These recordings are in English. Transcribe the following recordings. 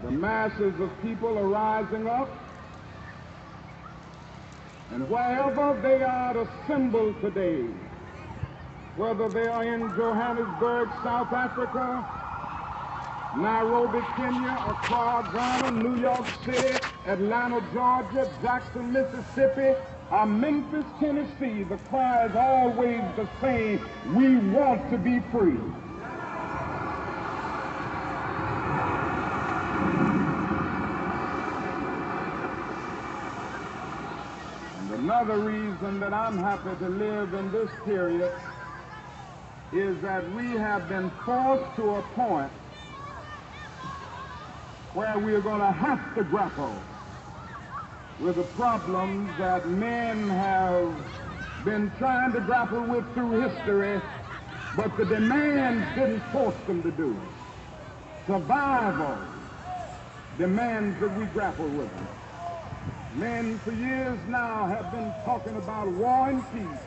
The masses of people are rising up, and wherever they are assembled today, whether they are in Johannesburg, South Africa, Nairobi, Kenya, Accra, Ghana, New York City, Atlanta, Georgia, Jackson, Mississippi, or Memphis, Tennessee, the cry is always the same: we want to be free. And another reason that I'm happy to live in this period is that we have been forced to a point where we're going to have to grapple with the problems that men have been trying to grapple with through history, but the demands didn't force them to do. Survival demands that we grapple with them. Men for years now have been talking about war and peace,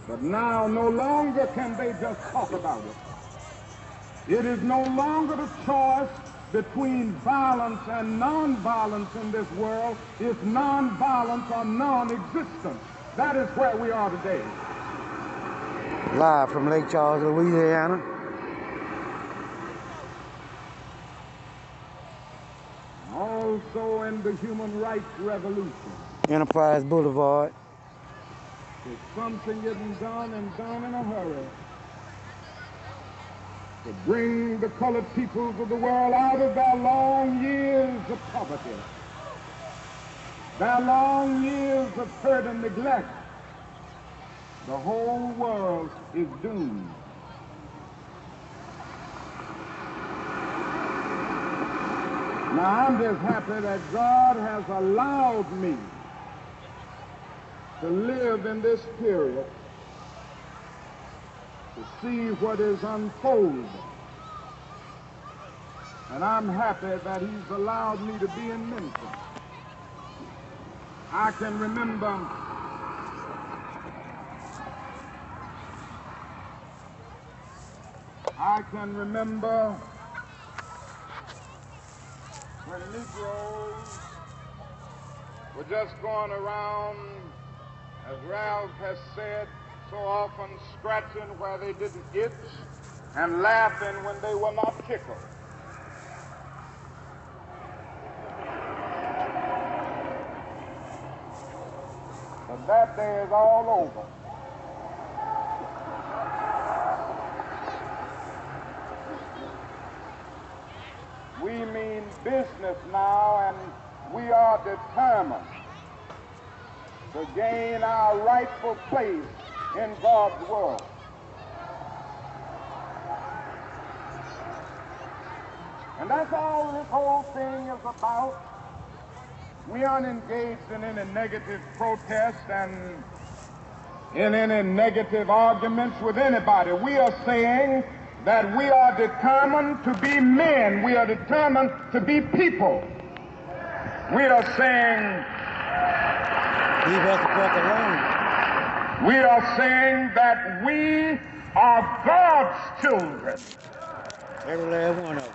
but now no longer can they just talk about it. It is no longer the choice between violence and non-violence in this world. It's non-violence or non-existence. That is where we are today. Live from Lake Charles, Louisiana. Also in the human rights revolution. Enterprise Boulevard. There's something getting done and done in a hurry to bring the colored peoples of the world out of their long years of poverty, their long years of hurt and neglect. The whole world is doomed. Now, I'm just happy that God has allowed me to live in this period to see what is unfolding. And I'm happy that he's allowed me to be in Memphis. I can remember when Negroes were just going around, as Ralph has said, so often scratching where they didn't itch and laughing when they were not tickled. But that day is all over. We mean business now, and we are determined to gain our rightful place in God's world. And that's all this whole thing is about. We aren't engaged in any negative protest and in any negative arguments with anybody. We are saying that we are determined to be men. We are determined to be people. We are saying Leave us the fuck alone. We are saying that we are God's children. Every last one of them.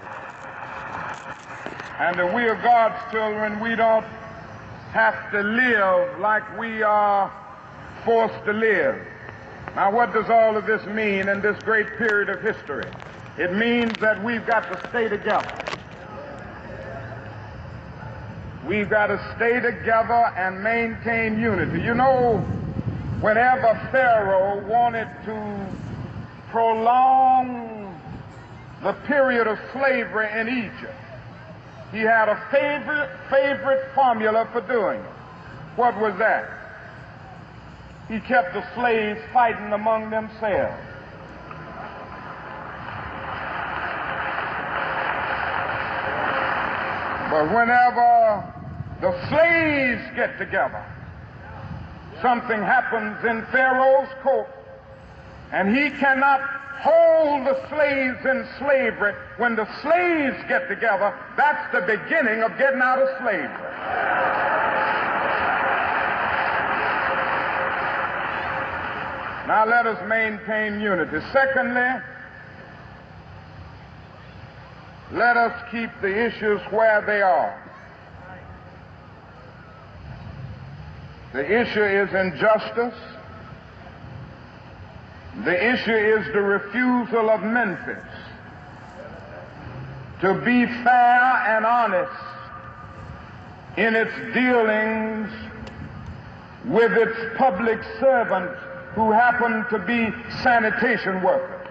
And that we are God's children, we don't have to live like we are forced to live. Now, what does all of this mean in this great period of history? It means that we've got to stay together. We've got to stay together and maintain unity. You know, whenever Pharaoh wanted to prolong the period of slavery in Egypt, he had a favorite formula for doing it. What was that? He kept the slaves fighting among themselves. But whenever the slaves get together, something happens in Pharaoh's court, and he cannot hold the slaves in slavery. When the slaves get together, that's the beginning of getting out of slavery. Now let us maintain unity. Secondly, let us keep the issues where they are. The issue is injustice. The issue is the refusal of Memphis to be fair and honest in its dealings with its public servants who happen to be sanitation workers.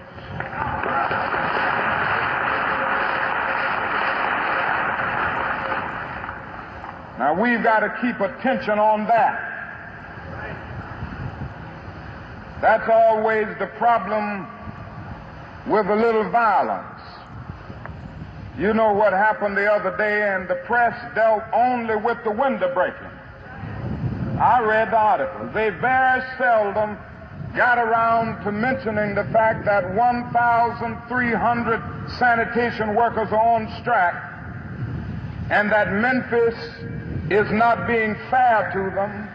Now, we've got to keep attention on that. That's always the problem with a little violence. You know what happened the other day, and the press dealt only with the window breaking. I read the article. They very seldom got around to mentioning the fact that 1,300 sanitation workers are on strike, and that Memphis is not being fair to them,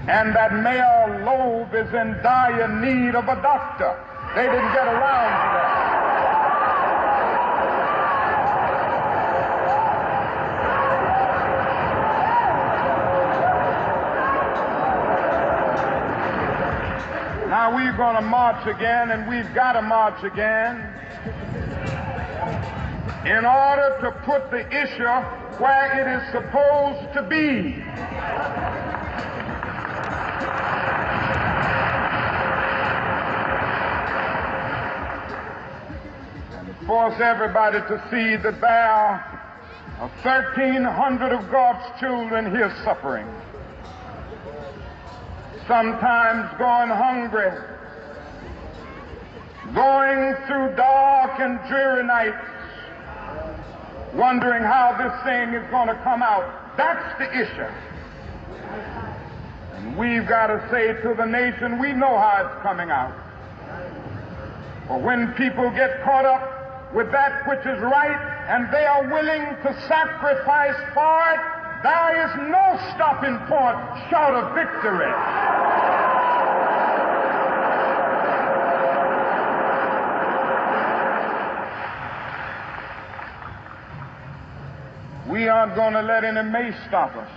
and that Mayor Loeb is in dire need of a doctor. They didn't get around to that. Now we're going to march again, and we've got to march again in order to put the issue where it is supposed to be. And force everybody to see that there are 1,300 of God's children here suffering, sometimes going hungry, going through dark and dreary nights, wondering how this thing is going to come out. That's the issue. And we've got to say to the nation, we know how it's coming out. For when people get caught up with that which is right and they are willing to sacrifice for it, there is no stopping point short of victory. We aren't going to let any mace stop us.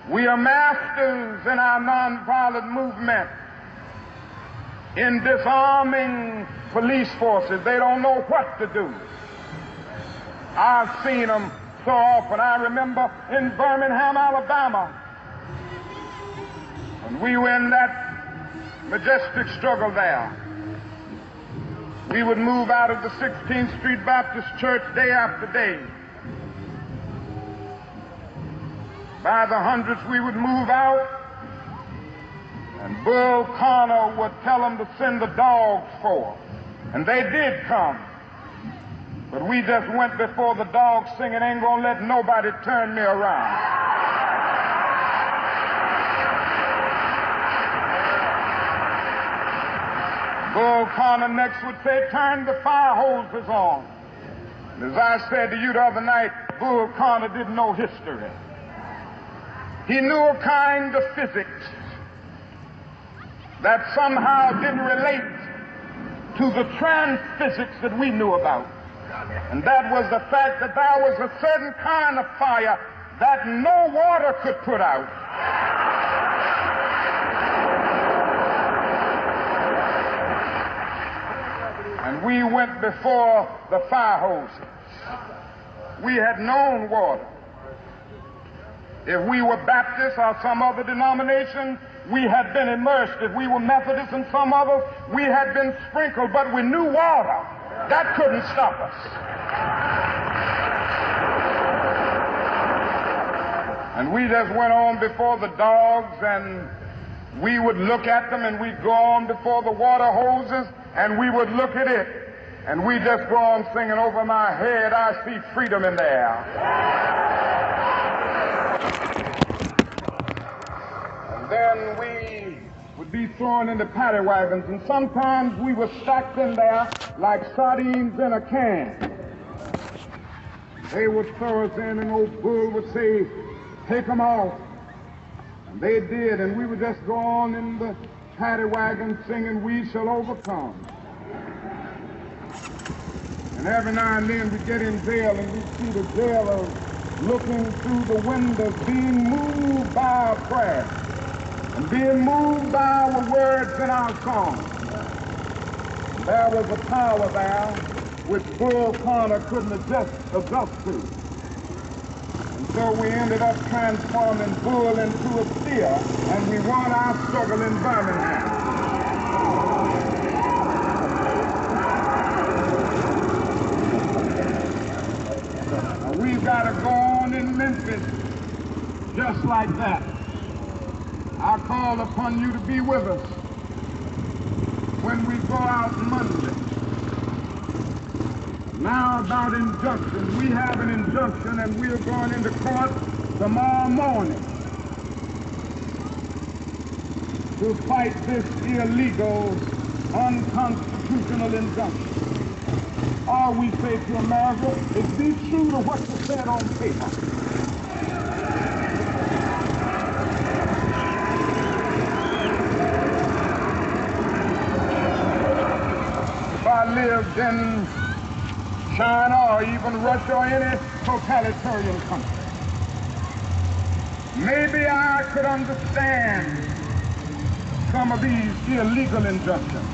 We are masters in our nonviolent movement in disarming police forces. They don't know what to do. I've seen them so often. I remember in Birmingham, Alabama, when we were in that majestic struggle there. We would move out of the 16th Street Baptist Church day after day. By the hundreds we would move out, and Bull Connor would tell them to send the dogs forth. And they did come. But we just went before the dogs singing, ain't gonna let nobody turn me around. Bull Connor next would say, turn the fire hoses on. And as I said to you the other night, Bull Connor didn't know history. He knew a kind of physics that somehow didn't relate to the transphysics that we knew about. And that was the fact that there was a certain kind of fire that no water could put out. And we went before the fire hoses. We had known water. If we were Baptist or some other denomination, we had been immersed. If we were Methodist and some others, we had been sprinkled. But we knew water. That couldn't stop us. And we just went on before the dogs, and we would look at them, and we'd go on before the water hoses, and we would look at it, and we just go on singing, over my head I see freedom in the air. And then we would be thrown into paddy wagons, and sometimes we were stacked in there like sardines in a can. They would throw us in, and old Bull would say, take them off. And they did, and we would just go on in the paddy wagon singing, we shall overcome. And every now and then we get in jail and we see the jailers looking through the windows, being moved by our prayer and being moved by our words in our songs. There was a power there which Bull Connor couldn't adjust to. And so we ended up transforming Bull into a steer, and we won our struggle in Birmingham. We've got to go on in Memphis just like that. I call upon you to be with us when we go out Monday. Now about injunction. We have an injunction and we are going into court tomorrow morning to fight this illegal, unconstitutional injunction. All we say to America is be true to what you said on paper. If I lived in China or even Russia or any totalitarian country, maybe I could understand some of these illegal injunctions.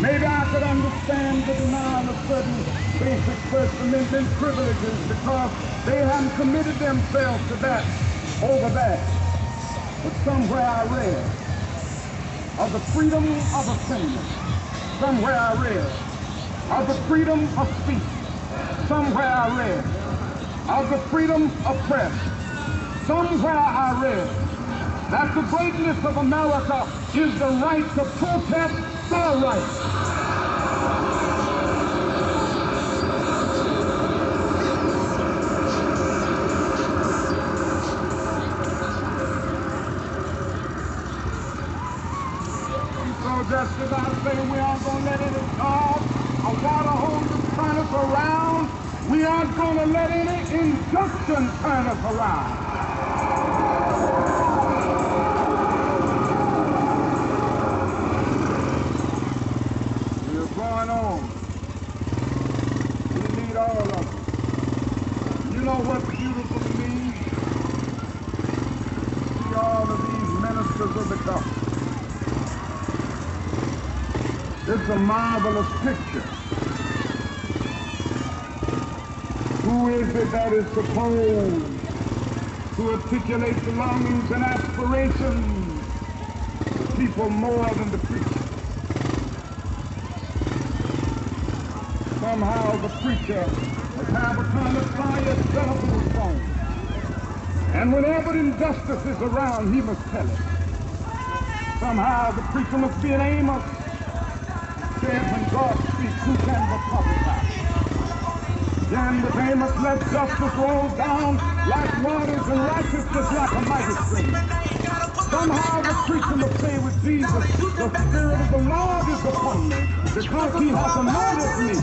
Maybe I could understand the denial of certain basic First Amendment privileges because they haven't committed themselves to that over that. But somewhere I read of the freedom of opinion. Somewhere I read of the freedom of speech. Somewhere I read of the freedom of press. Somewhere I read that the greatness of America is the right to protest our rights. So just as I say we aren't going to let any dog or water hose turn us around, we aren't going to let any injunction turn us around. Going on. We need all of them. You know what's beautiful to me? See all of these ministers of the gospel. It's a marvelous picture. Who is it that is supposed to articulate the longings and aspirations of people more than the preacher? Somehow the preacher must have a kind of fire set up in his phone. And whenever injustice is around, he must tell it. Somehow the preacher must be an Amos. Says when God speaks, who can but prophesy? Then with Amos, let justice roll down like waters and righteousness like a mighty stream. Somehow the preacher must say with Jesus, the Spirit of the Lord is upon me, because he has anointed me. He's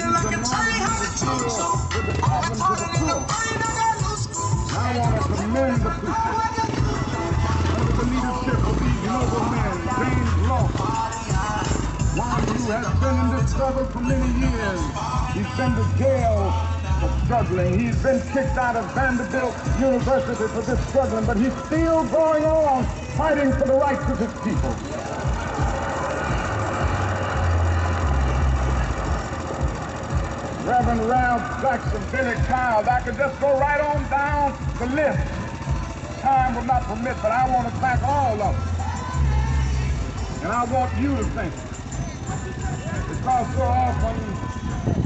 anointed me to deal with the problems of the poor. I want to commend the preacher under the leadership of these noble men, James Lawson, one who has been in this struggle for many years. He's been to jail for struggling. He's been kicked out of Vanderbilt University for this struggling, but he's still going on fighting for the rights of his people. Reverend Ralph Jackson, Billy Child, I could just go right on down the list. Time will not permit, but I want to thank all of them. And I want you to thank them. Because so often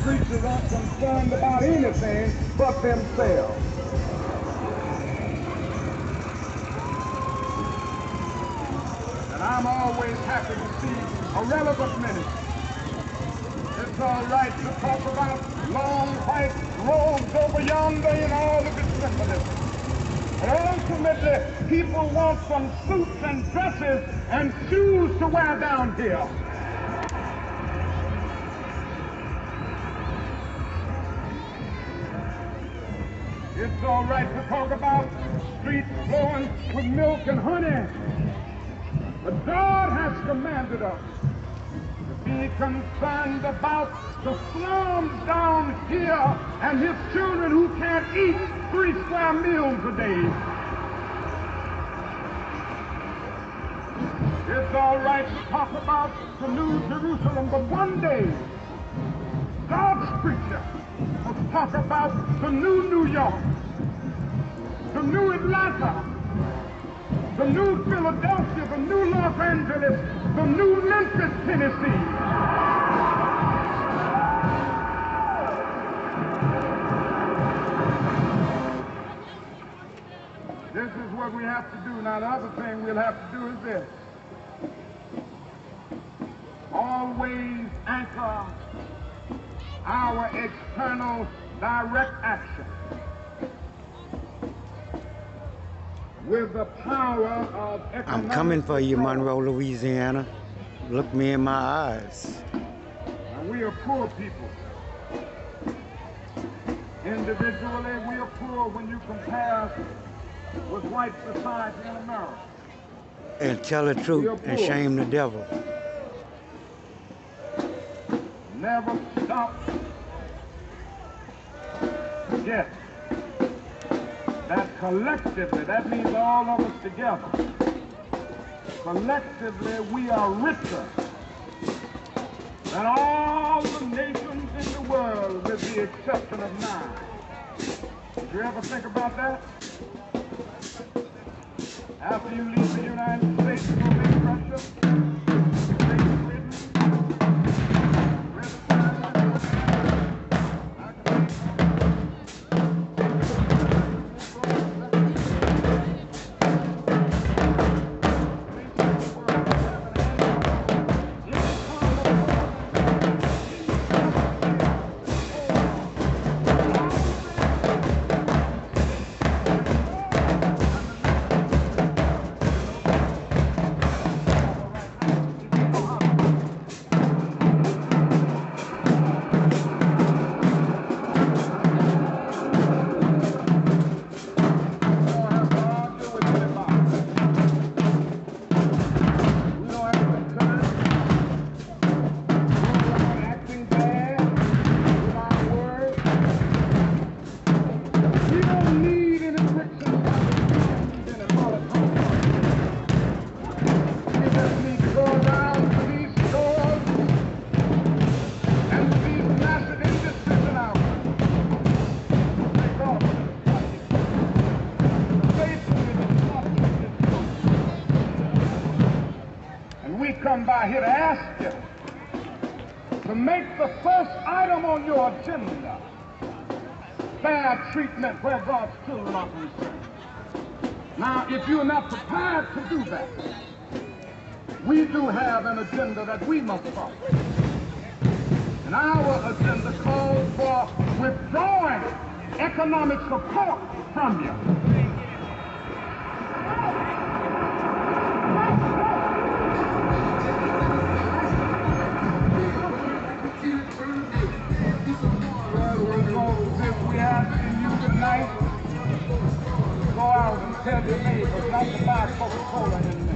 preachers aren't concerned about anything but themselves. And I'm always happy to see a relevant ministry. It's all right to talk about long white robes over yonder and all of its symbolism. But ultimately, people want some suits and dresses and shoes to wear down here. It's all right to talk about streets flowing with milk and honey. But God has commanded us to be be concerned about the slums down here and his children who can't eat 3 square meals a day. It's all right to talk about the New Jerusalem, but one day, God's preacher must talk about the new New York, the new Atlanta, the new Philadelphia, the new Los Angeles, the new Memphis, Tennessee. This is what we have to do. Now, the other thing we'll have to do is this. Always anchor our external direct action with the power of economic I'm coming for you, control. Monroe, Louisiana. Look me in my eyes. And we are poor people. Individually, we are poor when you compare with white society in America. And tell the truth and shame the devil. Never stop. Yes. That collectively, that means all of us together. Collectively, we are richer than all the nations in the world with the exception of 9. Did you ever think about that? After you leave the United States, you'll leave Russia, Great Britain, Great Britain, come by here to ask you to make the first item on your agenda fair treatment where God's children are concerned. Now, if you're not prepared to do that, we do have an agenda that we must follow. And our agenda calls for withdrawing economic support from you. We ask you tonight to go out and tell your neighbors not to buy Coca-Cola anymore.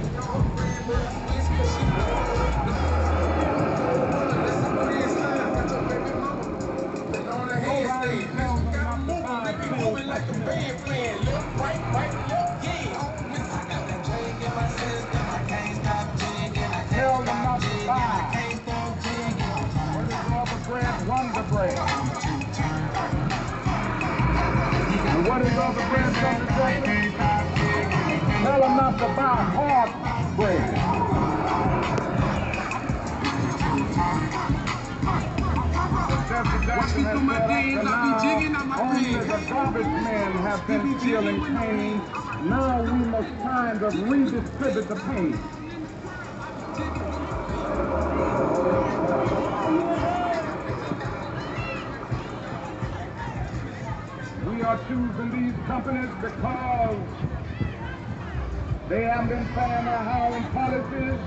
Tell them not to buy. What is rubber bread? Wonder bread. And what is other bread? Tell them not to buy hard bread. Jackson has said, only the garbage men have been feeling pain. Now we must kind of redistribute the pain. We are choosing these companies because they have been paying their hiring policies.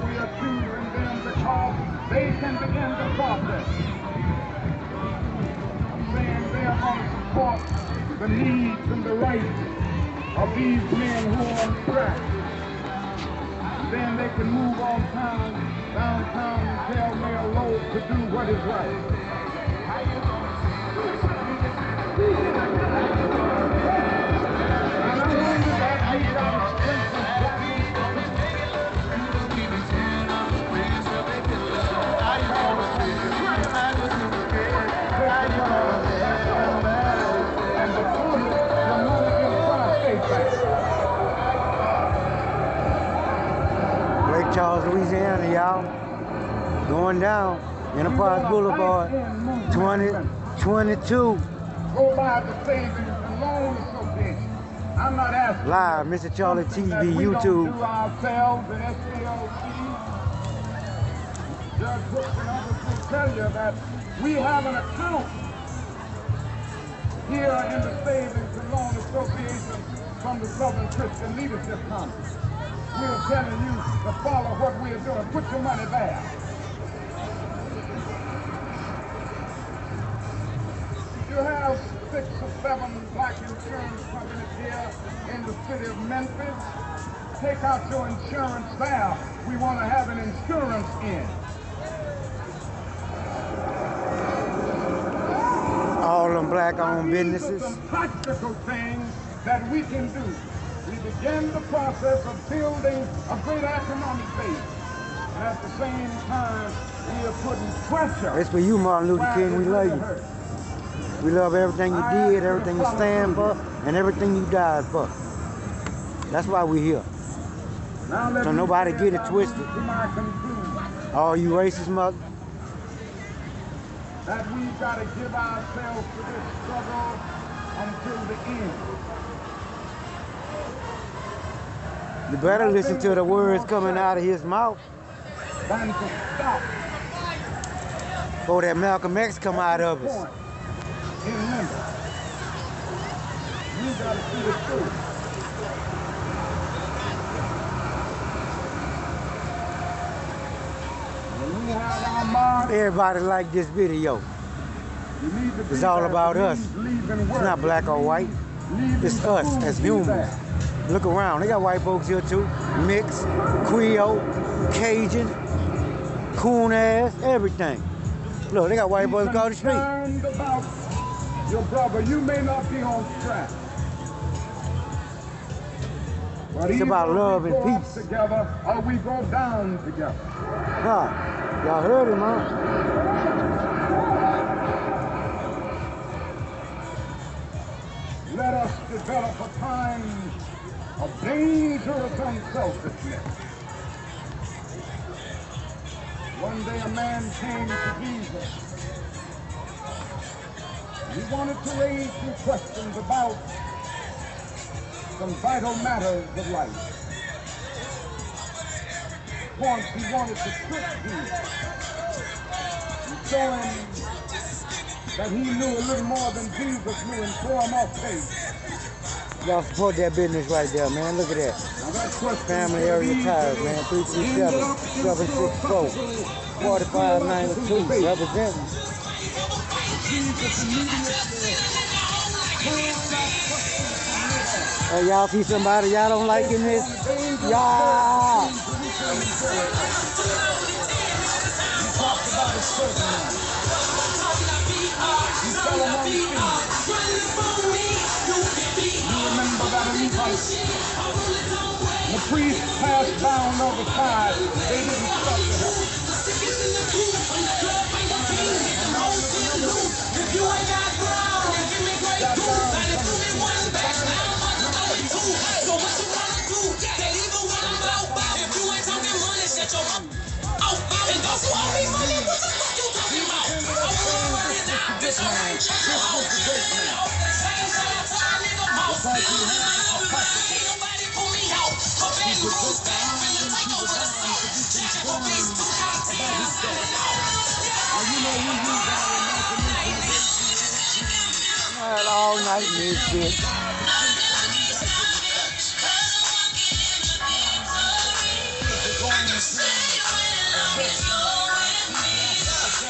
We are choosing them because they can begin the process. I'm saying they are going to support the needs and the rights of these men who are on strike. then they can move on downtown and tell Mayor Lowe to do what is right. And I wonder that we got to strengthen and the money in tri-state banks. Lake Charles, Louisiana, y'all. Going down. Enterprise Boulevard, 2022. Go by the Savings and Loan Association. I'm not asking. Live, Mr. Charlie TV, that we YouTube. Don't do ourselves and SLC. Judge Brooks and others will tell you that we have an account here in the Savings and Loan Association from the Southern Christian Leadership Conference. We're telling you to follow what we're doing. Put your money there. You have 6 or 7 black insurance companies here in the city of Memphis. Take out your insurance there. We want to have an insurance in. All them black-owned businesses. Some practical things that we can do. We begin the process of building a great economic base. And at the same time, we are putting pressure. It's for you, Martin Luther King. We love you. We love everything you did, everything you stand for, and everything you died for. That's why we're here. So nobody get it twisted. All you racist mother. That we've got to give ourselves to this struggle until the end. You better listen to the words coming out of his mouth. Than to stop. Before that Malcolm X come out of us. In limbo. You got to see it through. When we have our march, Everybody like this video. It's all about us. It's not black or white. It's us as humans. Look around. They got white folks here too. Mixed, Creole, Cajun, coon ass, everything. Look, they got white boys across the street. Your brother, you may not be on track. But it's about love and peace. Together, or we go down together. Huh? Y'all heard him, huh? Let us develop a time of dangerous unselfishness. One day a man came to Jesus. He wanted to raise some questions about some vital matters of life. Once he wanted to trick Jesus and show him that he knew a little more than Jesus knew and throw him off base. Y'all support that business right there, man. Look at that. Family area tires, man. 337-764-4592. Representing. Hey, y'all see somebody y'all don't like in this? Y'all! The priest passed down on the side. They didn't stop to help. All night music.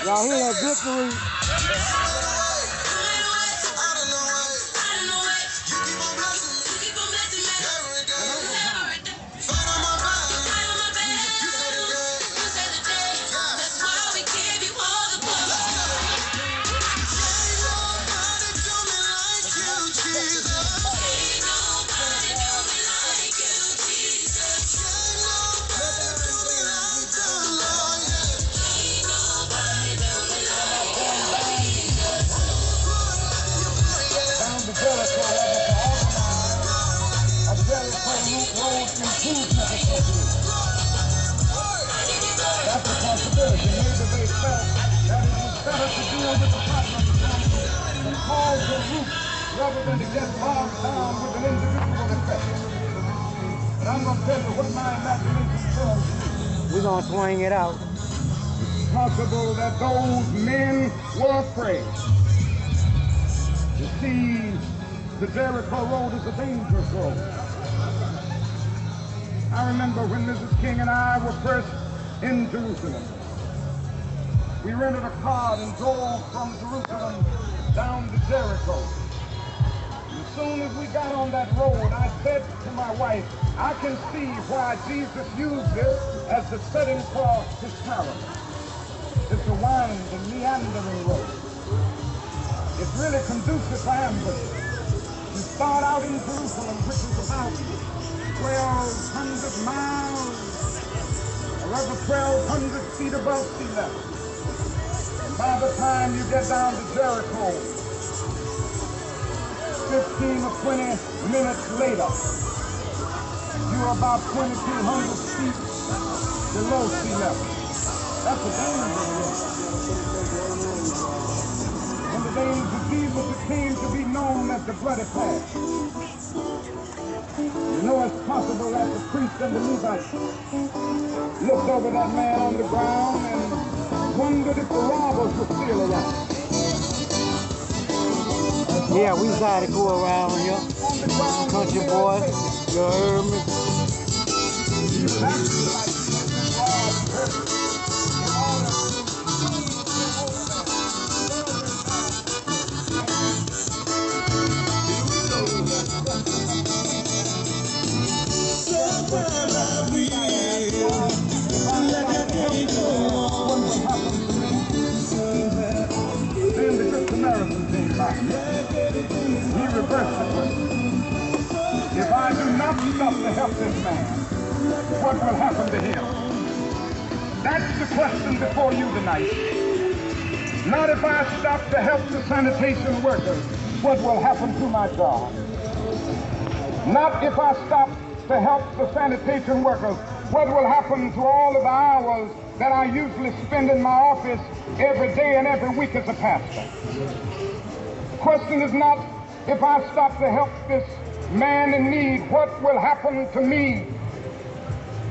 Y'all hear that victory? rather than to get bogged down with an individual effect. But I'm going to tell you what my imagination tells me. We're going to swing it out. It's possible that those men were afraid. You see, the Jericho Road is a dangerous road. I remember when Mrs. King and I were first in Jerusalem. We rented a car and drove from Jerusalem down to Jericho. As soon as we got on that road, I said to my wife, I can see why Jesus used this as the setting for his parable. It's a winding, meandering road. It's really conducive for ambush. You start out in Jerusalem, which is about 1,200 miles, or rather 1,200 feet above sea level. And by the time you get down to Jericho, 15 or 20 minutes later, you're about 2,200 feet below sea level. That's a danger road. In the days of Jesus, it came to be known as the bloody path. You know, it's possible that the priest and the Levite looked over that man on the ground and wondered if the robbers were still around. Yeah, we decided to go around here. Country boys, you heard me? Then the Good Samaritan came by. He reversed it. If I do not stop to help this man, what will happen to him? That's the question before you tonight. Not if I stop to help the sanitation workers, what will happen to my job? Not if I stop to help the sanitation workers, what will happen to all of the hours that I usually spend in my office every day and every week as a pastor. The question is not if I stop to help this man in need, what will happen to me?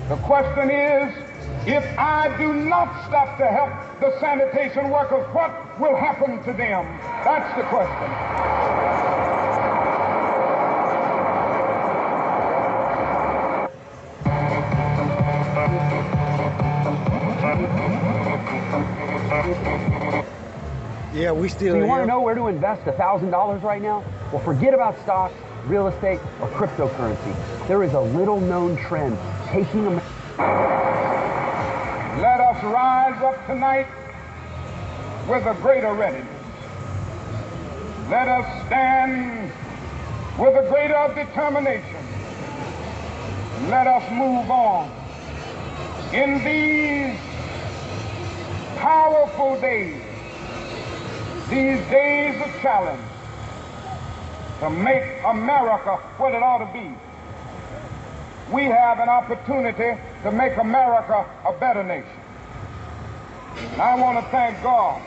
The question is, if I do not stop to help the sanitation workers, what will happen to them? That's the question. Yeah, we still. So you want to know where to invest $1,000 right now? Well, forget about stocks, real estate, or cryptocurrency. There is a little-known trend taking a... Let us rise up tonight with a greater readiness. Let us stand with a greater determination. Let us move on. In these powerful days, these days of challenge, to make America what it ought to be, we have an opportunity to make America a better nation. And I want to thank God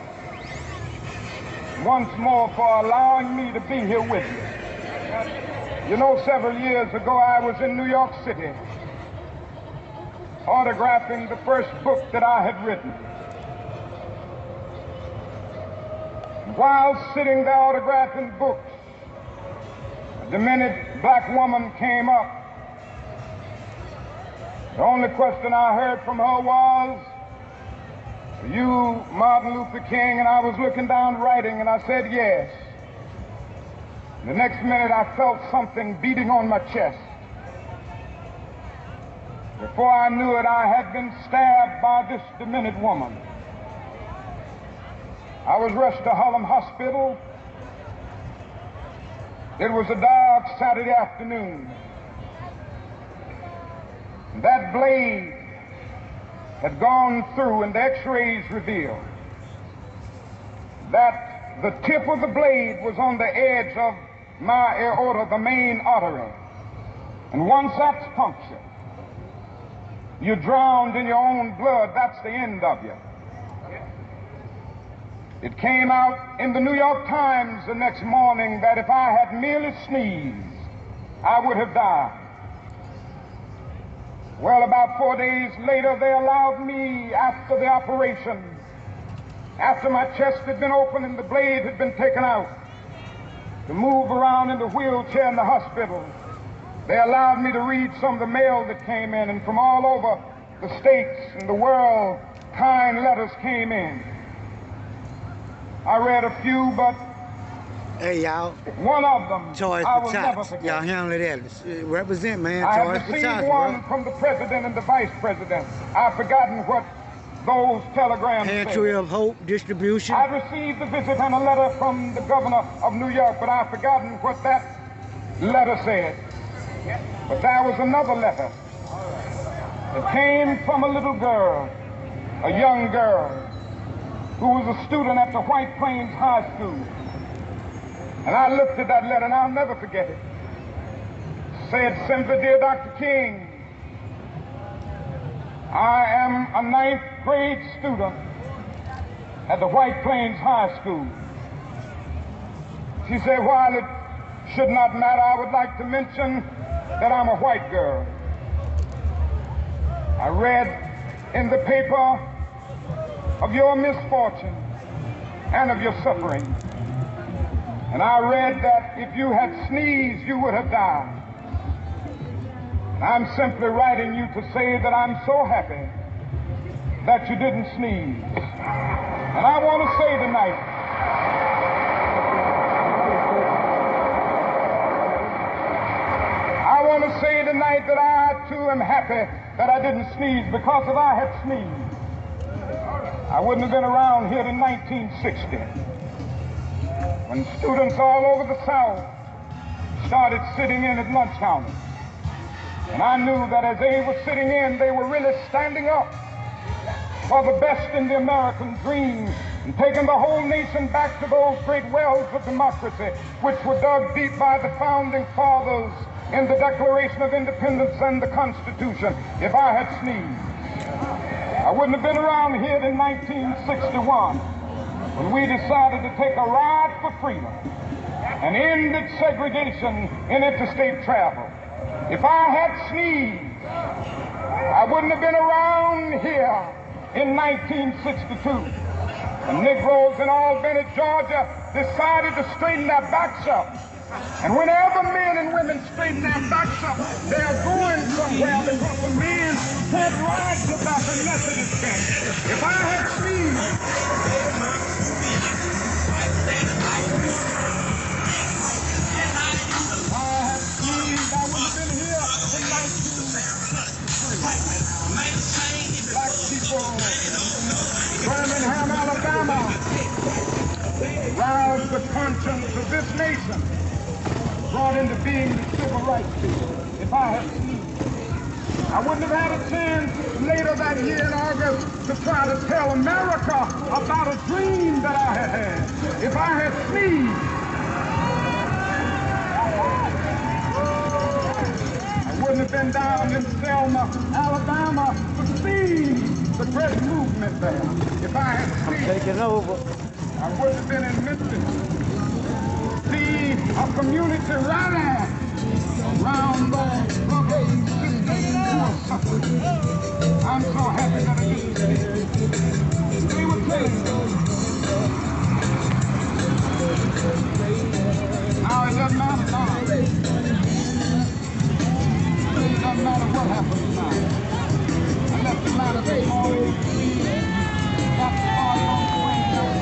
once more for allowing me to be here with you. You know, several years ago I was in New York City autographing the first book that I had written. While sitting there autographing books, a demented black woman came up. The only question I heard from her was, "Are you Martin Luther King?" And I was looking down writing, and I said, "Yes." The next minute I felt something beating on my chest. Before I knew it, I had been stabbed by this demented woman. I was rushed to Harlem Hospital. It was a dark Saturday afternoon. That blade had gone through, and the x-rays revealed that the tip of the blade was on the edge of my aorta, the main artery. And once that's punctured, you're drowned in your own blood. That's the end of you. It came out in the New York Times the next morning that if I had merely sneezed, I would have died. Well, about 4 days later, they allowed me, after the operation, after my chest had been opened and the blade had been taken out, to move around in the wheelchair in the hospital. They allowed me to read some of the mail that came in, and from all over the states and the world, kind letters came in. I read a few, but hey, y'all. one of them Charles I will never MLK. forget. Y'all handle that. Represent, man. I Charles have received MLK, one bro. from the president and the vice president. I've forgotten what those telegrams Pantry say. of Hope distribution. I've received a visit and a letter from the governor of New York, but I've forgotten what that letter said. But there was another letter that came from a little girl, a young girl, who was a student at the White Plains High School. And I looked at that letter, and I'll never forget it. It said simply, "Dear Dr. King, I am a 9th grade student at the White Plains High School." She said, "While it should not matter, I would like to mention that I'm a white girl. I read in the paper of your misfortune and of your suffering. And I read that if you had sneezed, you would have died. And I'm simply writing you to say that I'm so happy that you didn't sneeze. And I want to say tonight, that I too am happy that I didn't sneeze, because if I had sneezed, I wouldn't have been around here in 1960, when students all over the South started sitting in at lunch counters. And I knew that as they were sitting in, they were really standing up for the best in the American dream and taking the whole nation back to those great wells of democracy which were dug deep by the founding fathers in the Declaration of Independence and the Constitution. If I had sneezed, I wouldn't have been around here in 1961 when we decided to take a ride for freedom and ended segregation in interstate travel. If I had sneezed, I wouldn't have been around here in 1962. The Negroes in Albany, Georgia, decided to straighten their backs up. And whenever men and women straighten their backs up, they're going somewhere, because the men can't ride to back unless it is bent. If I had sneezed, I would have been here in 1963. Black people, Birmingham, Alabama, roused the conscience of this nation, brought into being the civil rights bill. If I had sneezed, I wouldn't have had a chance later that year in August to try to tell America about a dream that I had had. If I had sneezed, I wouldn't have been down in Selma, Alabama to see the great movement there. If I had sneezed, I'm taking over. I wouldn't have been in Memphis. See a community rally around those brothers and sisters who are suffering. I'm so happy that I didn't see. They were telling me. Now it doesn't matter now. It doesn't matter what happens now. I left Atlanta this morning. Got the party on the way down.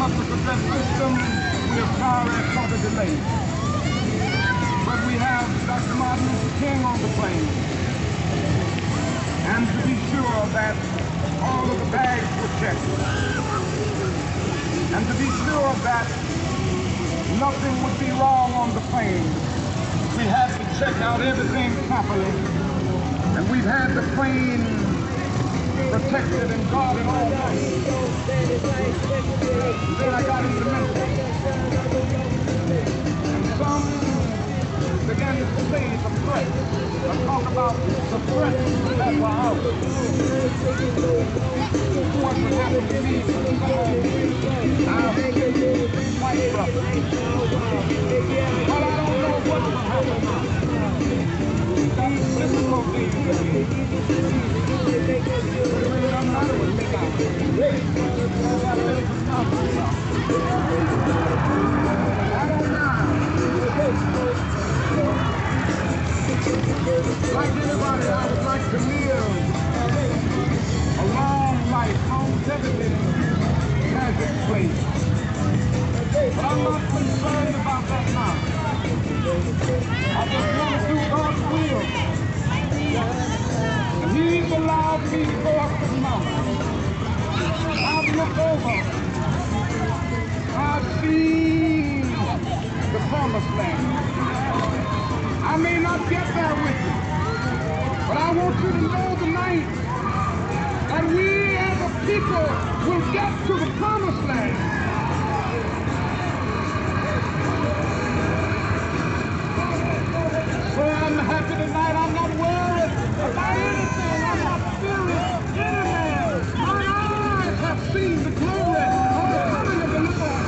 Public address system, we are sorry for the delay. But we have Dr. Martin Luther King on the plane. And to be sure that all of the bags were checked. And to be sure that nothing would be wrong on the plane, we had to check out everything properly. And we've had the plane protected and guarded all night. Then I got into Memphis. And some, began to say the threat, talk about the threats that were out. What would happen to me when some of our white brothers? But I don't know what will happen now. These difficulties that really don't matter with me now. I don't mind. Like anybody, I would like to live a long life. Longevity has its place. But I'm not concerned about that now. I just want to do God's will. And He's allowed me to go up the mountain. I've looked over. I've seen the promised land. I may not get there with you, but I want you to know tonight that we as a people will get to the promised land. So I'm happy tonight. I'm not worried about anything. I'm not fearing any man. My eyes have seen the glory of the coming of the Lord.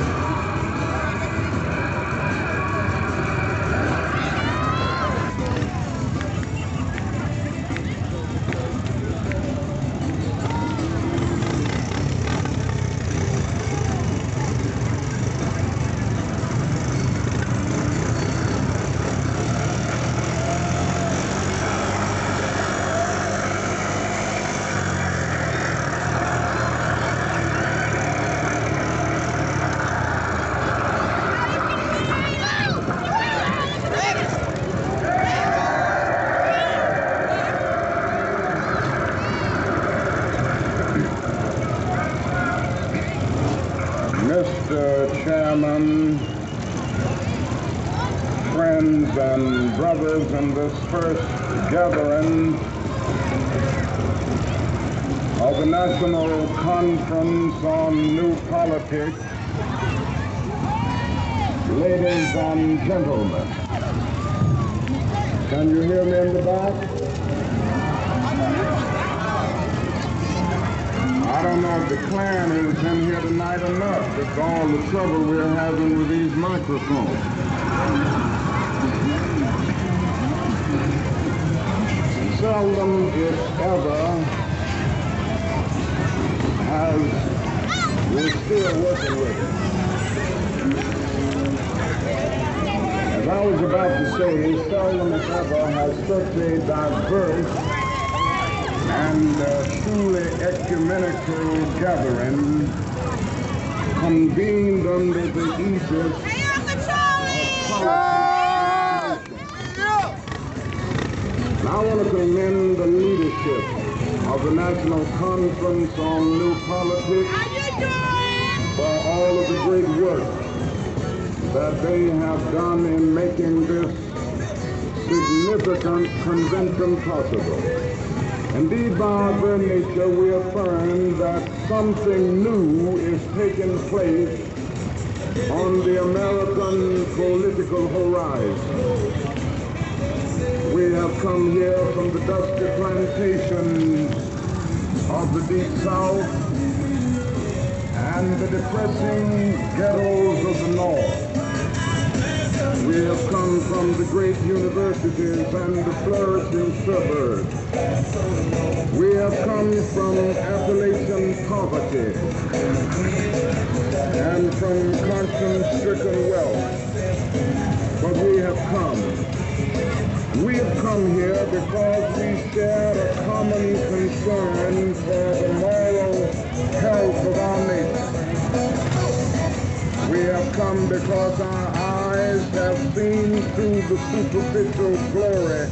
Mr. Chairman, friends and brothers in this first gathering of the National Conference on New Politics, ladies and gentlemen, can you hear me in the back? I don't know if the Klan is in here tonight or not. It's all the trouble we're having with these microphones. Seldom, if ever, we're still working with it. As I was about to say, seldom, if ever, has such a diverse and truly ecumenical gathering convened under the aegis of I want to commend the leadership of the National Conference on New Politics for all of the great work that they have done in making this significant convention possible. Indeed, by our very nature, we affirm that something new is taking place on the American political horizon. We have come here from the dusty plantations of the Deep South and the depressing ghettos of the North. We have come from the great universities and the flourishing suburbs. We have come from Appalachian poverty and from conscience-stricken wealth. But we have come. We have come here because we share a common concern for the moral health of our nation. We have come because our eyes have seen through the superficial glory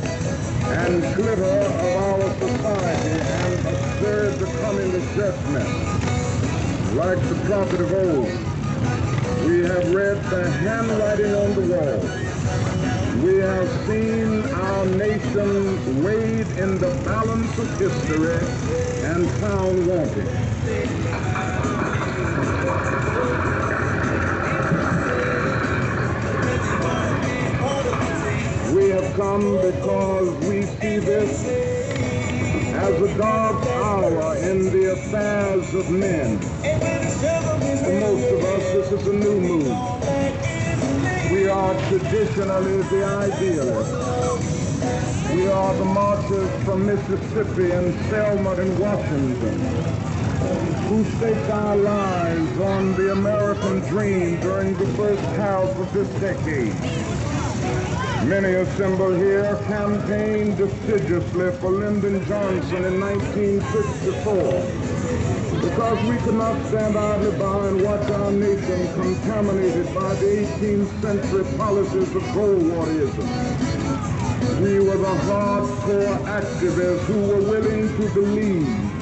and glitter of our society and observed the coming of judgment. Like the prophet of old, we have read the handwriting on the wall. We have seen our nation weighed in the balance of history and found wanting. We come because we see this as a dark hour in the affairs of men. For most of us, this is a new moon. We are traditionally the idealists. We are the marchers from Mississippi and Selma and Washington who staked our lives on the American dream during the first half of this decade. Many assembled here campaigned assiduously for Lyndon Johnson in 1964 because we could not stand idly by and watch our nation contaminated by the 18th century policies of Goldwaterism. We were the hardcore activists who were willing to believe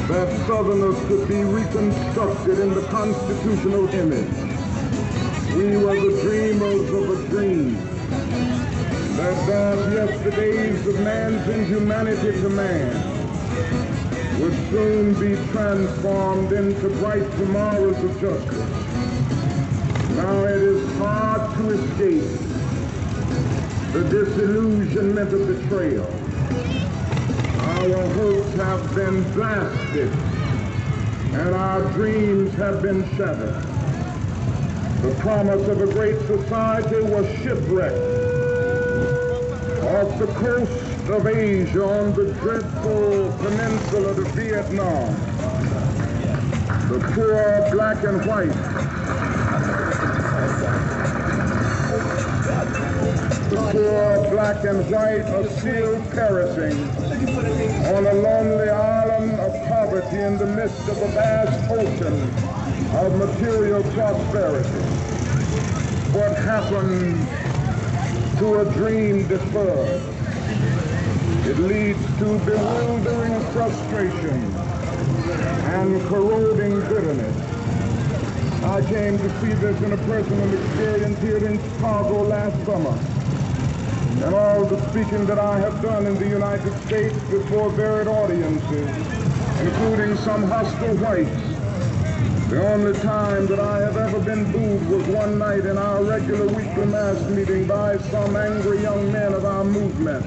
that Southerners could be reconstructed in the constitutional image. We were the dreamers of a dream that dark yesterdays of man's inhumanity to man would soon be transformed into bright tomorrows of justice. Now it is hard to escape the disillusionment of betrayal. Our hopes have been blasted and our dreams have been shattered. The promise of a great society was shipwrecked off the coast of Asia on the dreadful peninsula of Vietnam. The poor black and white, are still perishing on a lonely island of poverty in the midst of a vast ocean of material prosperity. What happened to a dream deferred? It leads to bewildering frustration and corroding bitterness. I came to see this in a personal experience here in Chicago last summer. And all the speaking that I have done in the United States before varied audiences, including some hostile whites, the only time that I have ever been booed was one night in our regular weekly mass meeting by some angry young men of our movement.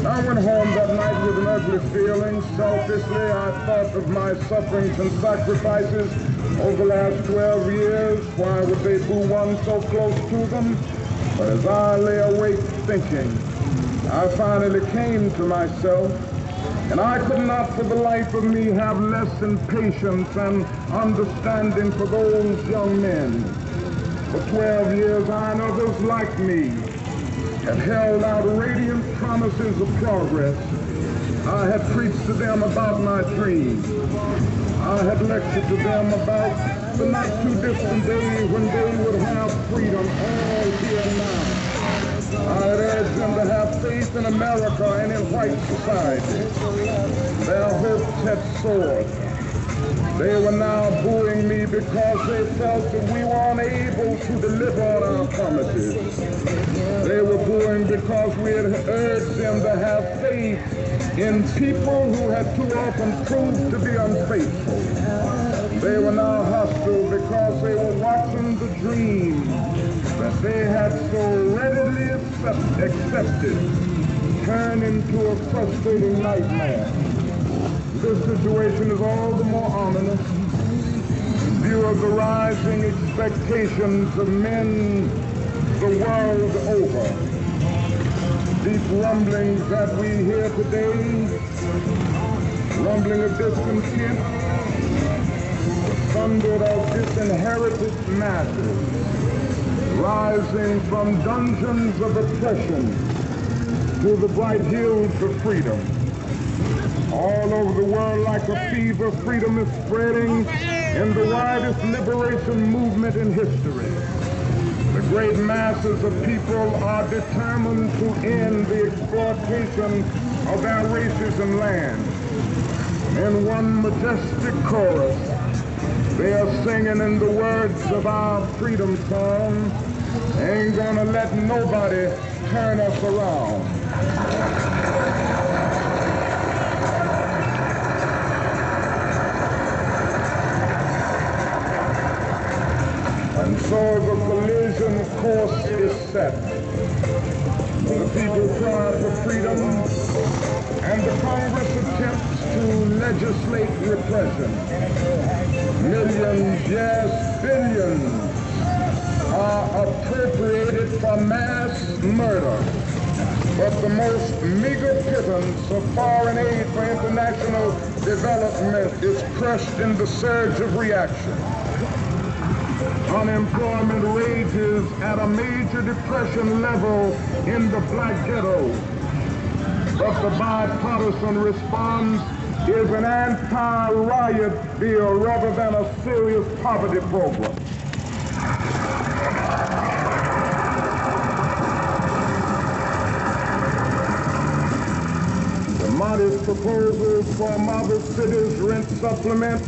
I went home that night with an ugly feeling. Selfishly, I thought of my sufferings and sacrifices over the last 12 years. Why would they boo one so close to them? But as I lay awake thinking, I finally came to myself, and I could not for the life of me have less than patience and understanding for those young men. For 12 years, I and others like me have held out radiant promises of progress. I had preached to them about my dreams. I had lectured to them about the not too distant day when they would have freedom all here and now. I had urged them to have faith in America and in white society. Their hopes had soared. They were now booing me because they felt that we were unable to deliver on our promises. They were booing because we had urged them to have faith in people who had too often proved to be unfaithful. They were now hostile because they were watching the dream that they had so readily accepted turn into a frustrating nightmare. This situation is all the more ominous in view of the rising expectations of men the world over. These rumblings that we hear today, rumbling of discontent, the thunder of disinherited masses, rising from dungeons of oppression to the bright hills of freedom. All over the world, like a fever, freedom is spreading in the widest liberation movement in history. The great masses of people are determined to end the exploitation of their races and land. In one majestic chorus, they are singing in the words of our freedom song, "Ain't gonna let nobody turn us around." And so the collision course is set. The freedom, and the Congress attempts to legislate repression. Millions, yes, billions, are appropriated for mass murder. But the most meager pittance of foreign aid for international development is crushed in the surge of reaction. Unemployment rages at a major depression level in the black ghettos. But the bipartisan response is an anti-riot bill rather than a serious poverty program. Modest proposals for mother cities rent supplement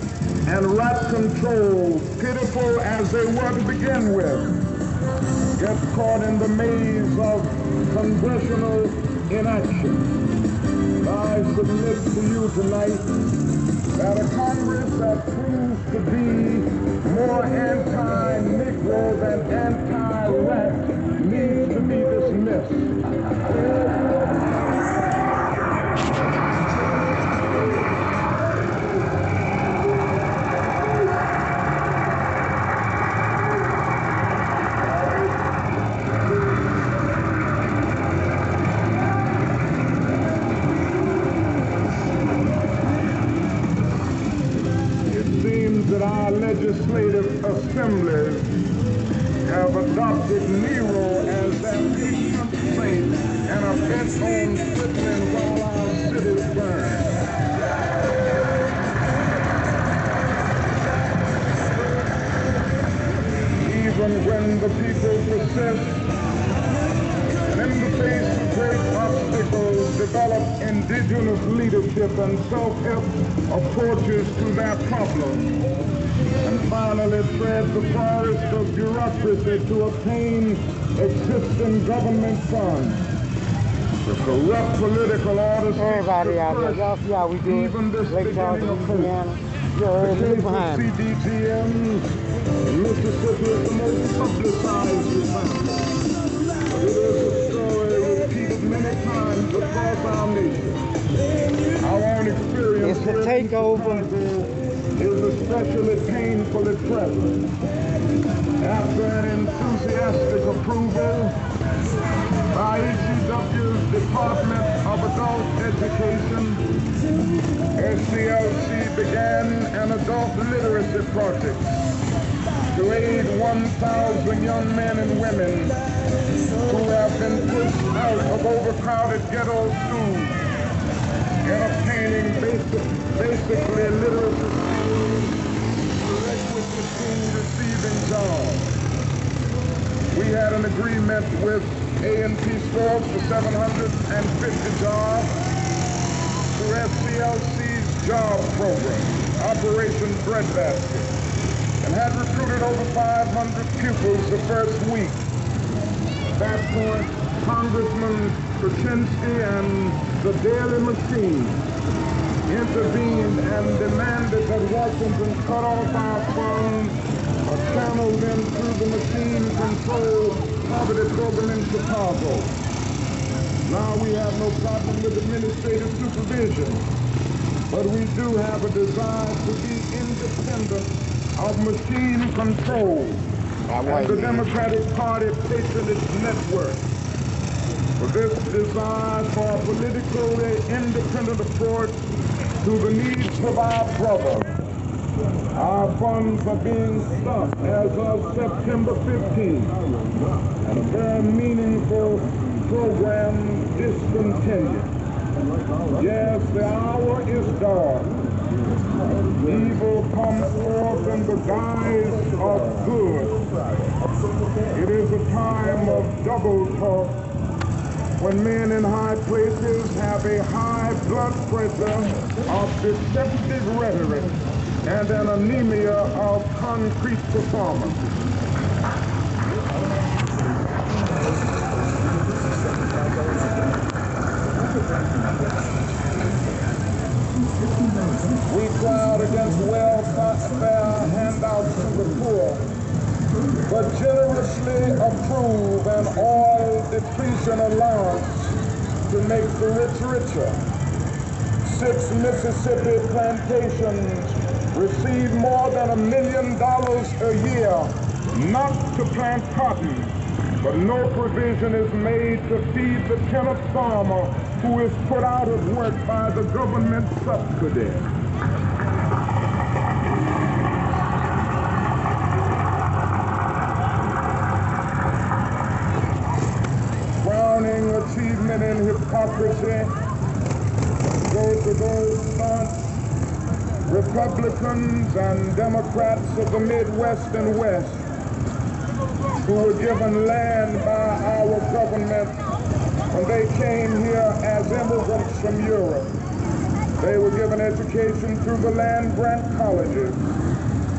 and rat control, pitiful as they were to begin with, get caught in the maze of congressional inaction. I submit to you tonight that a Congress that proves to be more anti-Negro than anti-rat needs to be dismissed. Legislative assemblies have adopted Nero as their patron saint and are bent on crippling while our cities burn. Even when the people persist and in the face of great obstacles develop indigenous leadership and self-help approaches to their problems, and finally tread the forest of bureaucracy to obtain existing government funds. The corrupt political order seeks everybody out there, y'all see how we do it. even this Lake Charles, beginning of Louisiana. hope. You heard The me case behind of me. CDTM in Mississippi is the most publicized example. But it is a story repeated many times across our nation. Our own experience It's the takeover. is especially painful at present. After an enthusiastic approval by ECW's Department of Adult Education, SCLC began an adult literacy project to aid 1,000 young men and women who have been pushed out of overcrowded ghetto schools in obtaining basically literacy skills requisite to receiving jobs. We had an agreement with A&P stores for 750 jobs through SCLC's job program, Operation Breadbasket, and had recruited over 500 pupils the first week. At that point, Congressman Kuczynski and the Daily Machine intervened and demanded that Washington cut off our funds or channel them through the machine-controlled poverty program in Chicago. Now we have no problem with administrative supervision, but we do have a desire to be independent of machine control and the Democratic Party patronage network. For this desire for a politically independent approach to the needs of our brothers, our funds are being stopped as of September 15th, and a very meaningful program discontinued. Yes, the hour is dark. Evil comes forth in the guise of good. It is a time of double talk when men in high places have a high blood pressure of deceptive rhetoric and an anemia of concrete performance. We crowd against welfare handouts to the poor, but generously approve an oil depletion allowance to make the rich richer. 6 Mississippi plantations receive more than $1 million a year, not to plant cotton, but no provision is made to feed the tenant farmer who is put out of work by the government subsidy. Crowning achievement in hypocrisy go to those staunch Republicans and Democrats of the Midwest and West who were given land by our government when they came here as immigrants from Europe. They were given education through the land grant colleges.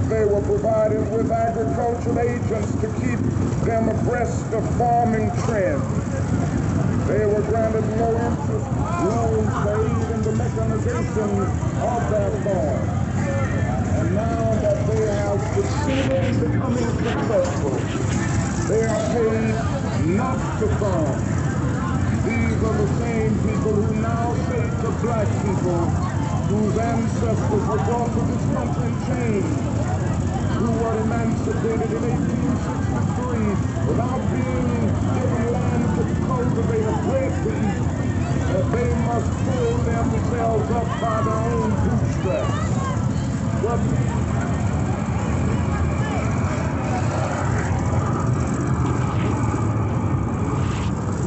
They were provided with agricultural agents to keep them abreast of farming trends. They were granted loans to aid in the mechanization of their farm. And now that they have succeeded in becoming successful, they are paid not to farm. These are the same people who now say to black people whose ancestors were brought to this country in chains, who were emancipated in 1863 without being given land to cultivate or bread to eat, that they must pull themselves up by their own bootstraps.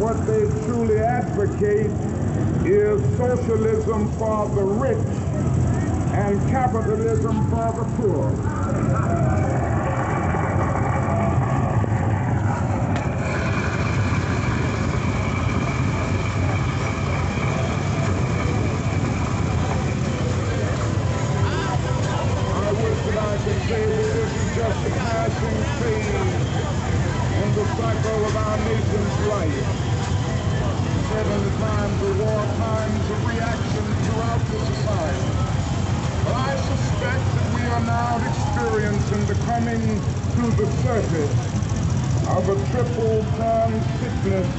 What they truly advocate is socialism for the rich and capitalism for the poor. Say that this is just a passing phase in the cycle of our nation's life. Said in the times of war, times of reaction throughout the society. But I suspect that we are now experiencing the coming to the surface of a triple-pronged sickness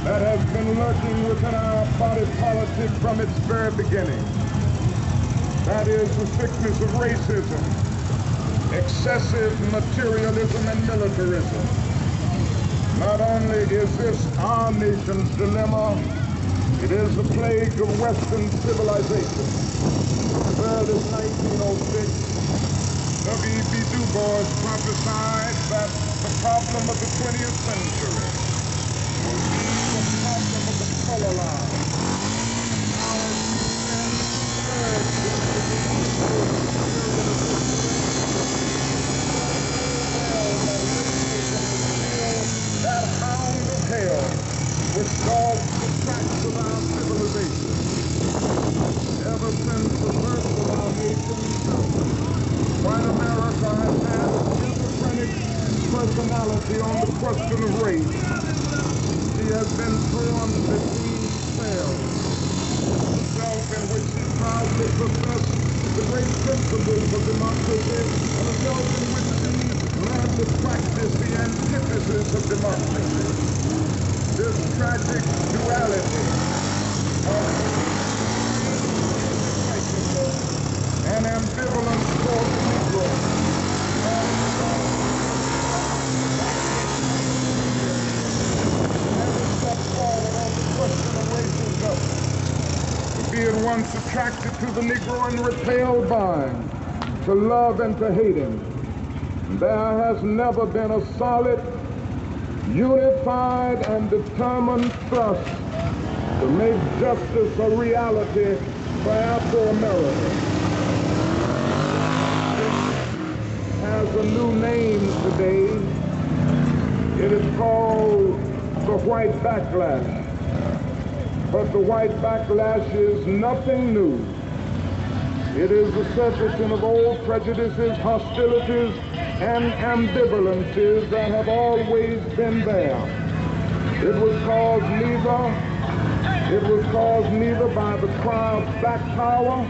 that has been lurking within our body politic from its very beginning. That is the sickness of racism, excessive materialism, and militarism. Not only is this our nation's dilemma, it is the plague of Western civilization. As early as 1906, W.E.B. Du Bois prophesied that the problem of the 20th century will be the problem of the color line. That hound of hell which dogs the tracks of our civilization. Ever since the birth of our nation, white America has had a schizophrenic personality on the question of race. She has been drawn between cells, self in which she proudly professed the great principles of democracy, and a self in which she learned to practice the antithesis of democracy. This tragic duality of an ambivalent toward the Negro never stepped forward on the question of racial justice. To be at once attracted to the Negro and repelled by him, to love and to hate him. There has never been a solid, unified, and determined thrust to make justice a reality for Afro-America. It has a new name today. It is called the white backlash. But the white backlash is nothing new. It is the surfacing of old prejudices, hostilities, and ambivalences that have always been there. It was caused neither by the cry of black power,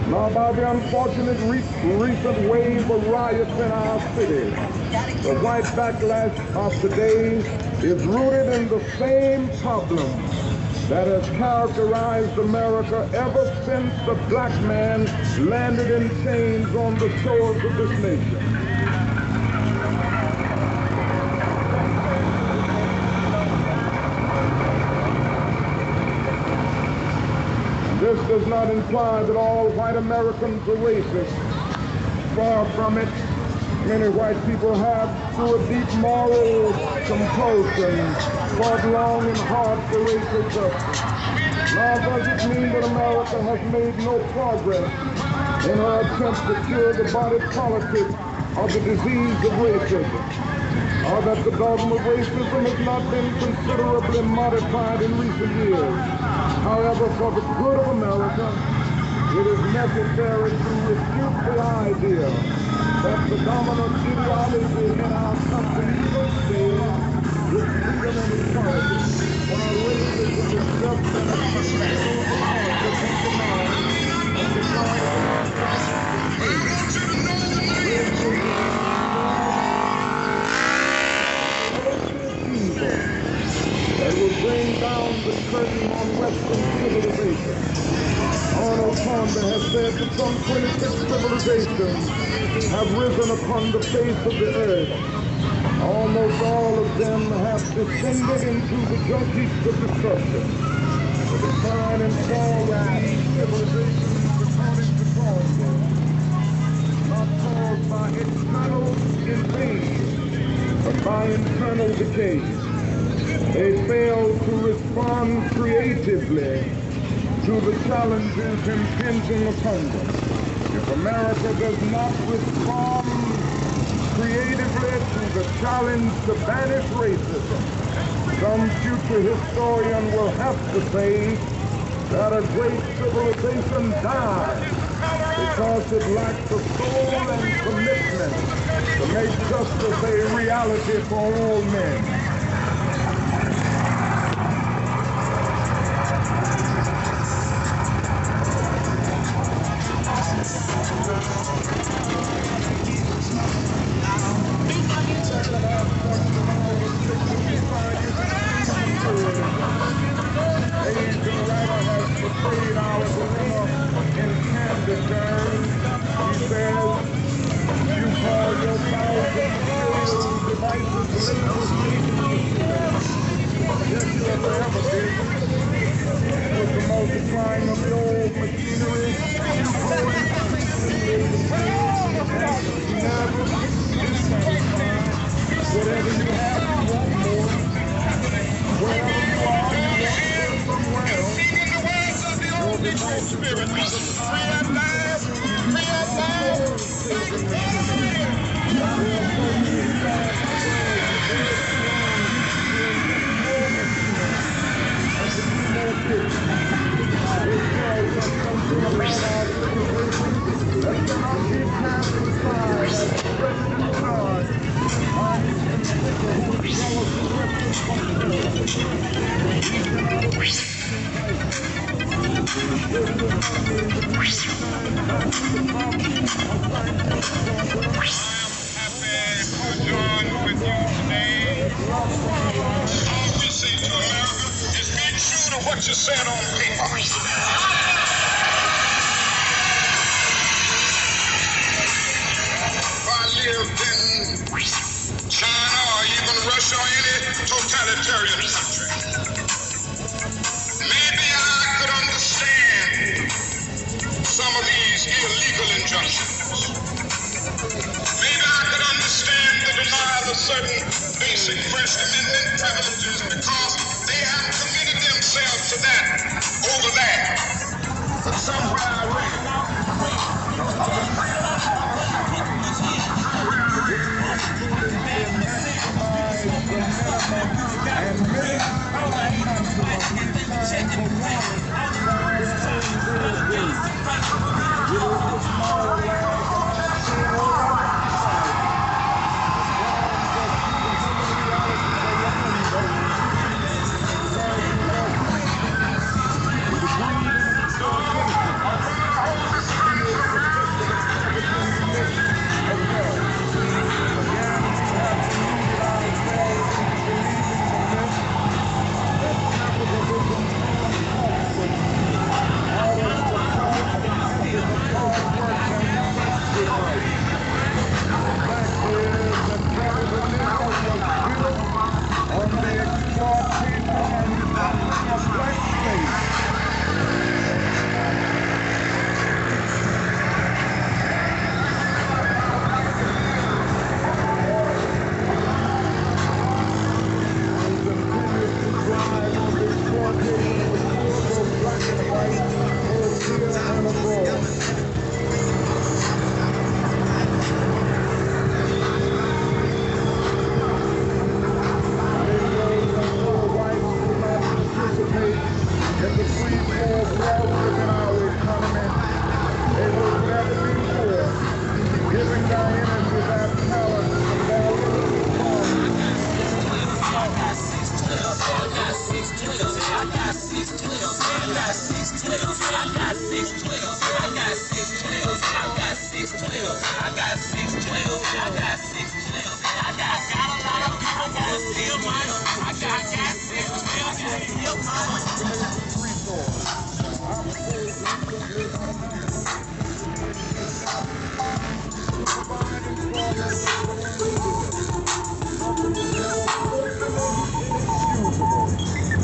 nor by the unfortunate recent wave of riots in our cities. The white backlash of today is rooted in the same problem that has characterized America ever since the black man landed in chains on the shores of this nation. This does not imply that all white Americans are racist. Far from it. Many white people have, through a deep moral compulsion, fought long and hard for racial justice. Nor does it mean that America has made no progress in her attempt to cure the body politic of the disease of racism, or that the dogma of racism has not been considerably modified in recent years. However, for the good of America, it is necessary to refute the idea that the dominant ideology in our country today is freedom and equality, while racism is just an external part of the mind of the evil that will bring down the curtain on Western civilization. Arnold Palmer has said that some 26 civilizations have risen upon the face of the earth. Almost all of them have descended into the junk heaps of destruction. The decline and fall of these civilizations, according to Palmer, not caused by external invasion, but by internal decay. They fail to respond creatively to the challenges impinging upon them. If America does not respond creatively to the challenge to banish racism, some future historian will have to say that a great civilization died because it lacks the soul and commitment to make justice a reality for all men. Multiplying of the old machinery, whatever you have, you want more. Wherever you are, you want somewhere else. In the words of the old Negro spirit, free at last, free at last. What you said on paper. If I lived in China or even Russia or any totalitarian country, maybe I could understand some of these illegal injunctions. Maybe I could understand the denial of certain basic First Amendment privileges because they haven't committed themselves to that over there. But somewhere I read in the free flow of wealth within our economy, they will never be poor, giving their energy, their talent, and their little fun.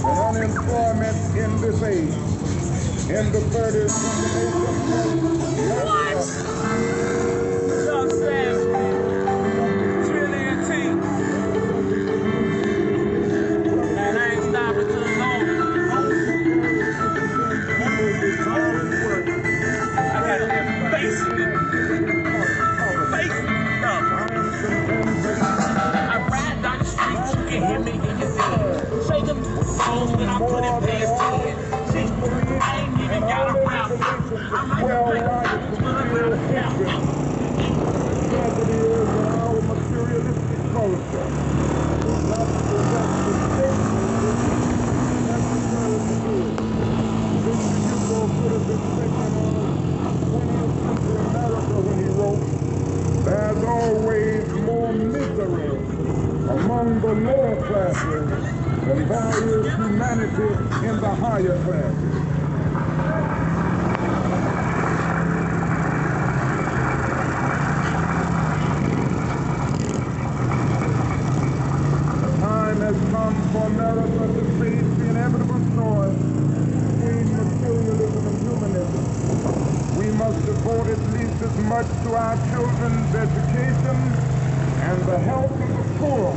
And unemployment in this age, in the 30s, when the nation there's always more misery among the lower classes than there is humanity in the higher classes. The time has come for America to face the inevitable choice between materialism and humanism. We must devote at least as much to our children's education and the health of the poor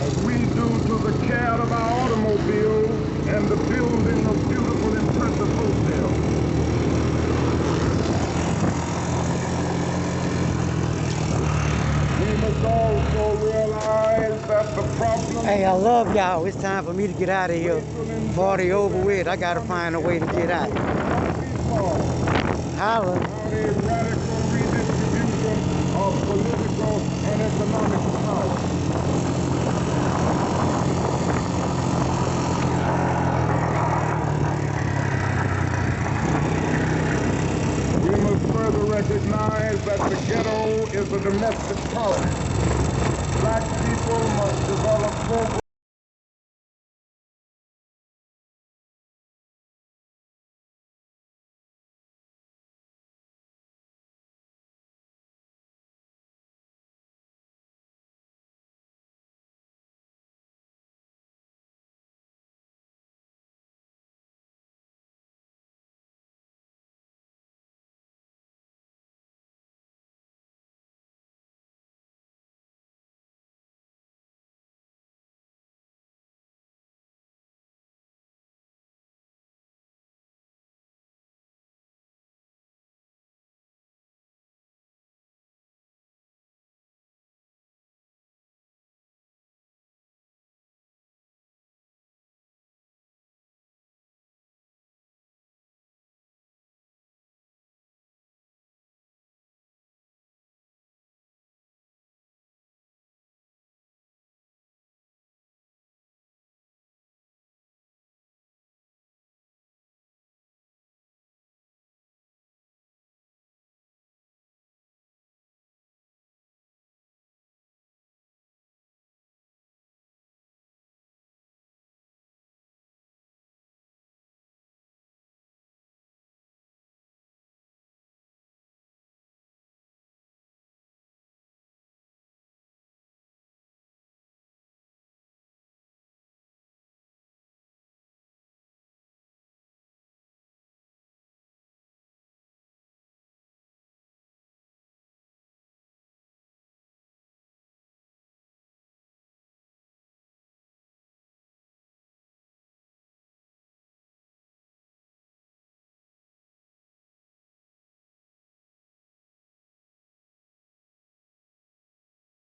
as we do to the care of our automobiles and the building of beautiful, impressive hotels. We must also realize that the problem... Hey, I love y'all. It's time for me to get out of here. Party over with. I gotta find a way to get out. Holla. A radical redistribution of political and economic power. We must further recognize that the ghetto is a domestic colony. Black people must develop programs